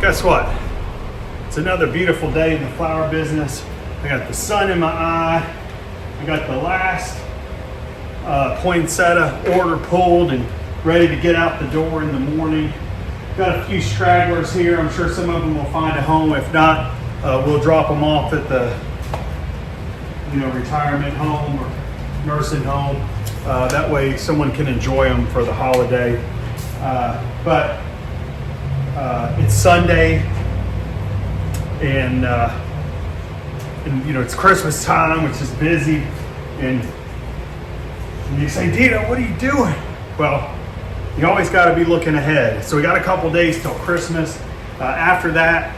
Guess what? It's another beautiful day in the flower business. I got the sun in my eye. I got the last poinsettia order pulled and ready to get out the door in the morning. Got a few stragglers here. I'm sure some of them will find a home. If not, we'll drop them off at the retirement home or nursing home. That way someone can enjoy them for the holiday. But it's Sunday, and it's Christmas time, which is busy. And you say, Dedo, what are you doing? Well, you always got to be looking ahead. So we got a couple days till Christmas. After that,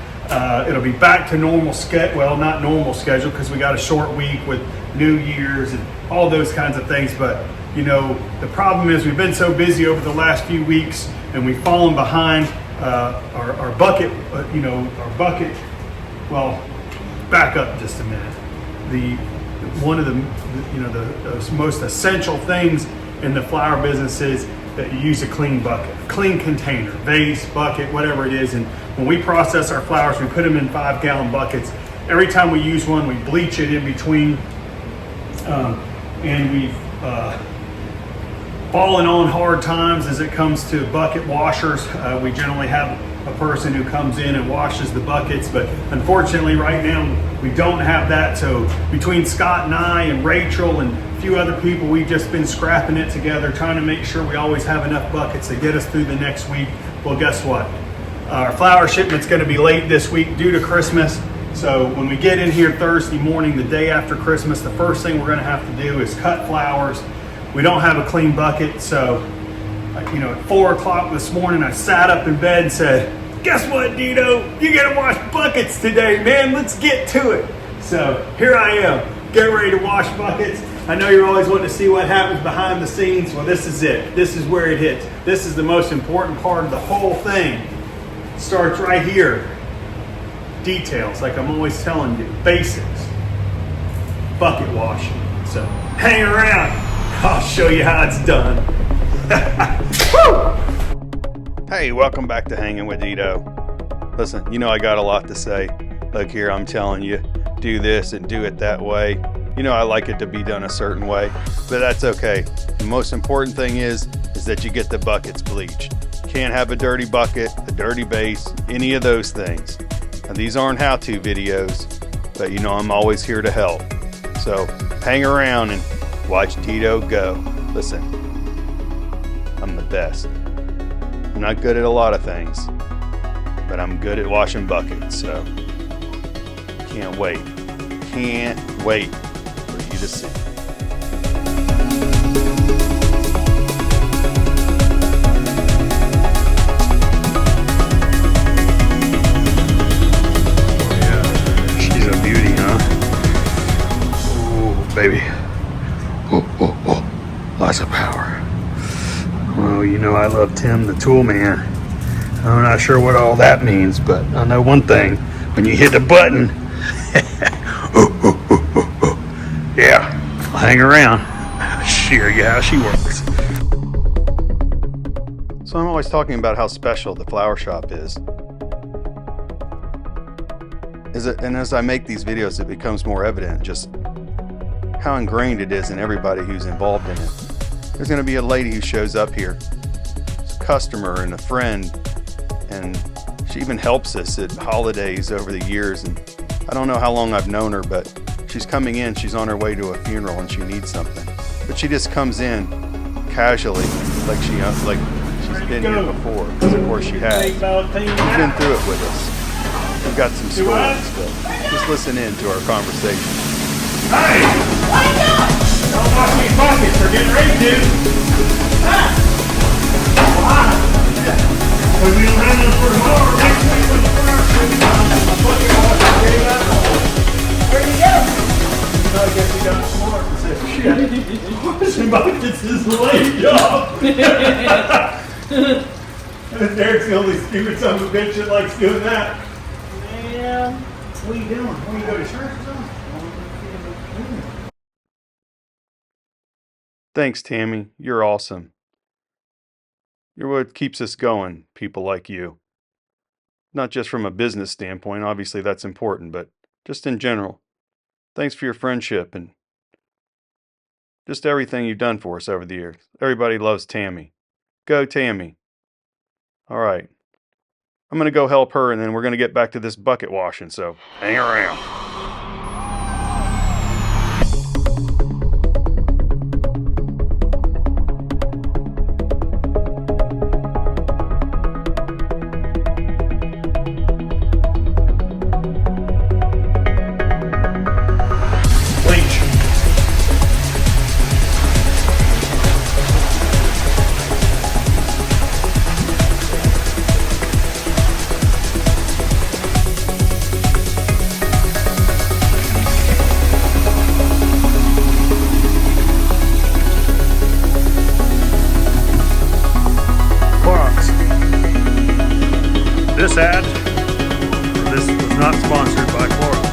it'll be back to normal schedule. Well, not normal schedule because we got a short week with New Year's and all those kinds of things. But the problem is we've been so busy over the last few weeks, and we've fallen behind our bucket. Our bucket. Well, back up just a minute. One of the most essential things in the flower business is that you use a clean bucket, clean container, vase, bucket, whatever it is. And when we process our flowers, we put them in 5-gallon buckets. Every time we use one, we bleach it in between. And we've fallen on hard times as it comes to bucket washers. We generally have a person who comes in and washes the buckets, but unfortunately right now we don't have that. So between Scott and I and Rachel and a few other people, we've just been scrapping it together, trying to make sure we always have enough buckets to get us through the next week. Well, guess what? Our flower shipment's going to be late this week due to Christmas. So when we get in here Thursday morning, the day after Christmas, the first thing we're going to have to do is cut flowers. We don't have a clean bucket, so at 4 o'clock this morning, I sat up in bed and said, guess what, Dedo? You gotta wash buckets today, man. Let's get to it. So here I am, getting ready to wash buckets. I know you're always wanting to see what happens behind the scenes. Well, this is it. This is where it hits. This is the most important part of the whole thing. It starts right here. Details, like I'm always telling you. Basics. Bucket washing. So hang around. I'll show you how it's done. Woo! Hey, welcome back to Hanging with Dedo. Listen, I got a lot to say. Look here, I'm telling you, do this and do it that way. I like it to be done a certain way, but that's okay. The most important thing is that you get the buckets bleached. Can't have a dirty bucket, a dirty base, any of those things. Now, these aren't how-to videos, but I'm always here to help. So hang around and watch Dedo go. Listen, I'm the best. I'm not good at a lot of things, but I'm good at washing buckets, so can't wait for you to see. Oh yeah, she's a beauty, huh? Ooh, baby. Oh, lots of power. Well, I love Tim the Tool Man. I'm not sure what all that means, but I know one thing. When you hit the button, yeah, I'll hang around. I'll show you how she works. So I'm always talking about how special the flower shop is. And as I make these videos, it becomes more evident just how ingrained it is in everybody who's involved in it. There's going to be a lady who shows up here, it's a customer and a friend, and she even helps us at holidays over the years. And I don't know how long I've known her, but she's coming in, she's on her way to a funeral and she needs something. But she just comes in casually, like she's been here before, because of course she has. She's been through it with us. We've got some stories, but just listen in to our conversation. Hey! Why not? Don't wash these buckets, we're getting ready to. Why? Because we don't have enough for tomorrow. Next week when the flower should be done, my bucket washer gave that home. Where'd you go? I guess we got smart and said, shit, washing buckets is the late job. Derek's the only stupid son of a bitch that likes doing that. Yeah. What are you doing? Want you to go to church or something? Thanks, Tammy. You're awesome. 'You're what keeps us going, people like you. Not just from a business standpoint, obviously that's important, but just in general. Thanks for your friendship and just everything you've done for us over the years. Everybody loves Tammy. Go Tammy. All right. I'm going to go help her and then we're going to get back to this bucket washing, so hang around. This ad, this was not sponsored by Clorox.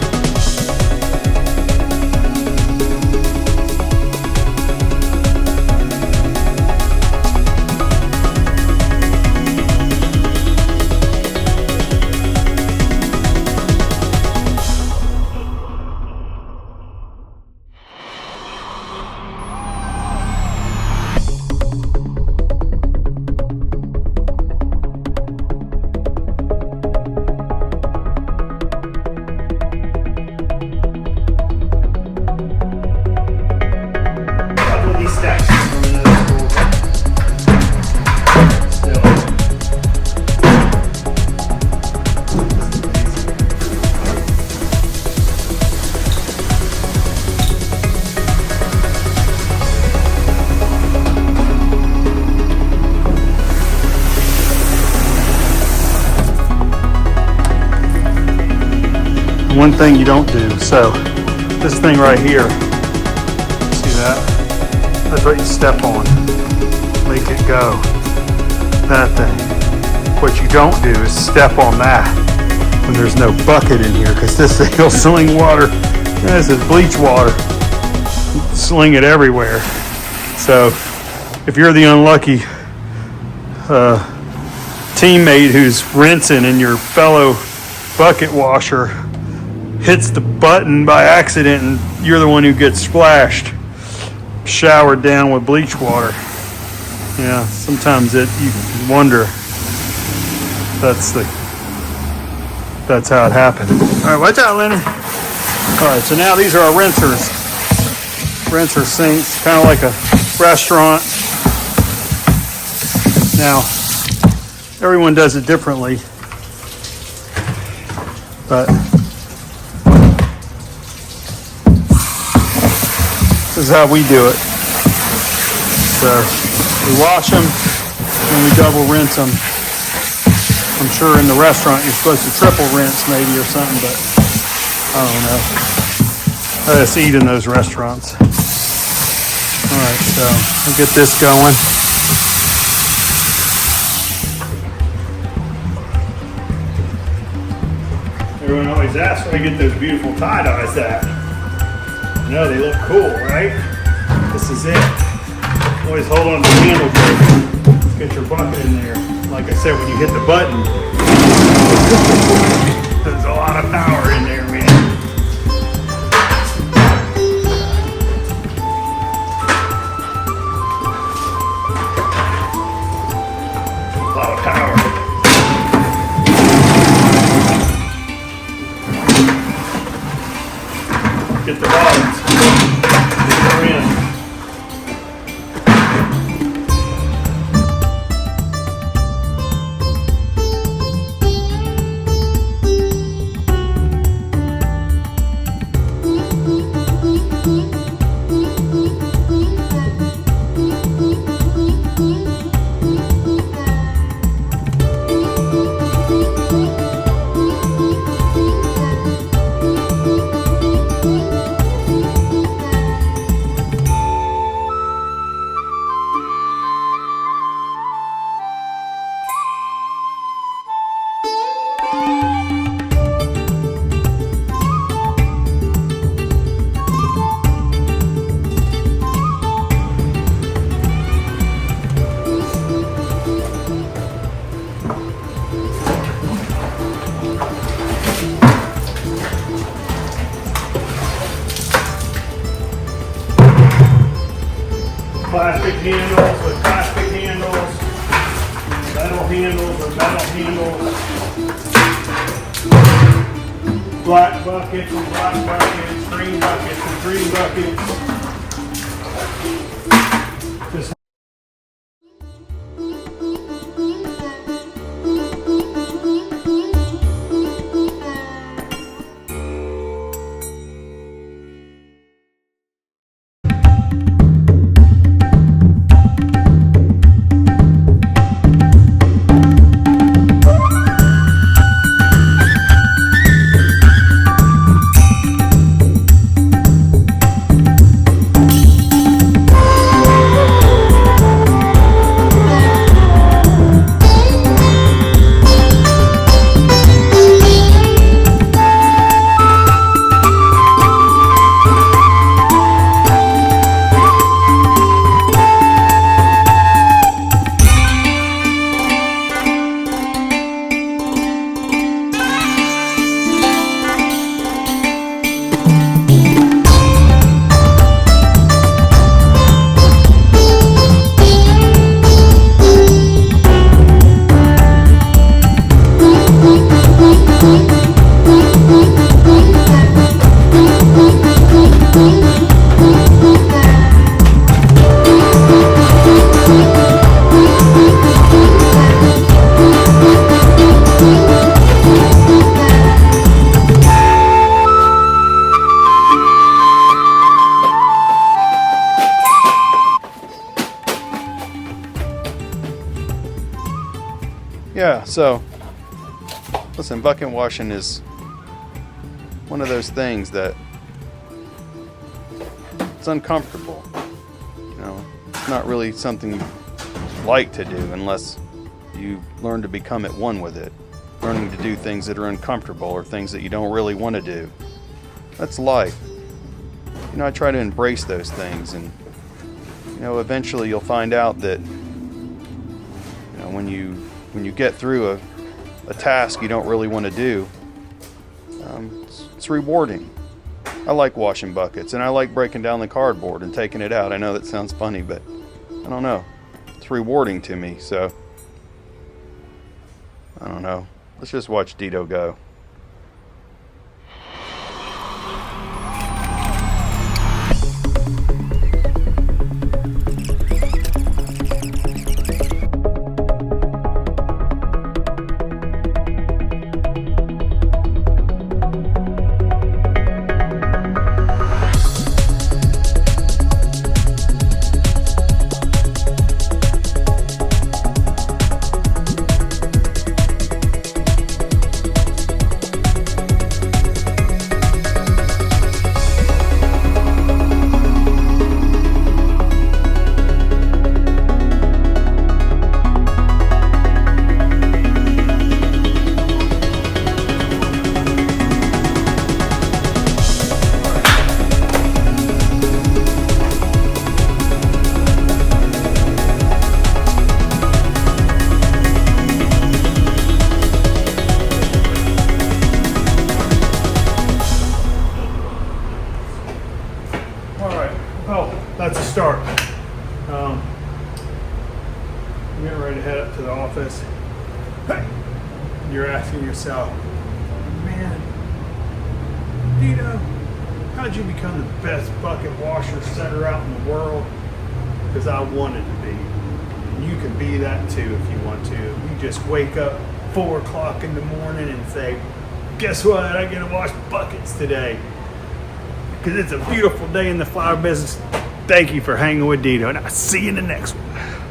One thing you don't do, so this thing right here, see that? That's what you step on, make it go, that thing. What you don't do is step on that when there's no bucket in here, because this thing will sling water. This is bleach water, sling it everywhere. So if you're the unlucky teammate who's rinsing and your fellow bucket washer hits the button by accident and you're the one who gets splashed, showered down with bleach water. Yeah, sometimes you can wonder that's how it happened. All right, watch out, Lenny. All right, so now these are our rinsers. Rinser sinks, kind of like a restaurant. Now, everyone does it differently, but this is how we do it. So we wash them and we double rinse them. I'm sure in the restaurant you're supposed to triple rinse maybe or something, but I don't know. I just eat in those restaurants. All right, so we'll get this going. Everyone always asks where I get those beautiful tie-dyes at. No, they look cool, right? This is it. Always hold on to the handle grip. Get your bucket in there. Like I said, when you hit the button, there's a lot of power in there, man. A lot of power. Get the bottoms. Get her in. plastic handles with plastic handles, metal handles with metal handles, black buckets with black buckets, green buckets with green buckets. Just yeah, so listen, bucket washing is one of those things that it's uncomfortable. You know, it's not really something you like to do unless you learn to become at one with it. Learning to do things that are uncomfortable or things that you don't really want to do. That's life. You know, I try to embrace those things, and you know, eventually you'll find out that, you know, when you get through a task you don't really want to do, it's rewarding. I like washing buckets, and I like breaking down the cardboard and taking it out. I know that sounds funny, but I don't know. It's rewarding to me, so I don't know. Let's just watch Dedo go. That's a start. I'm getting ready to head up to the office. Hey, you're asking yourself, man, Dedo, how'd you become the best bucket washer setter out in the world? Because I wanted to be. And you can be that too if you want to. You just wake up 4 o'clock in the morning and say, guess what? I get to wash buckets today. Because it's a beautiful day in the flower business. Thank you for hanging with Dedo, and I'll see you in the next one.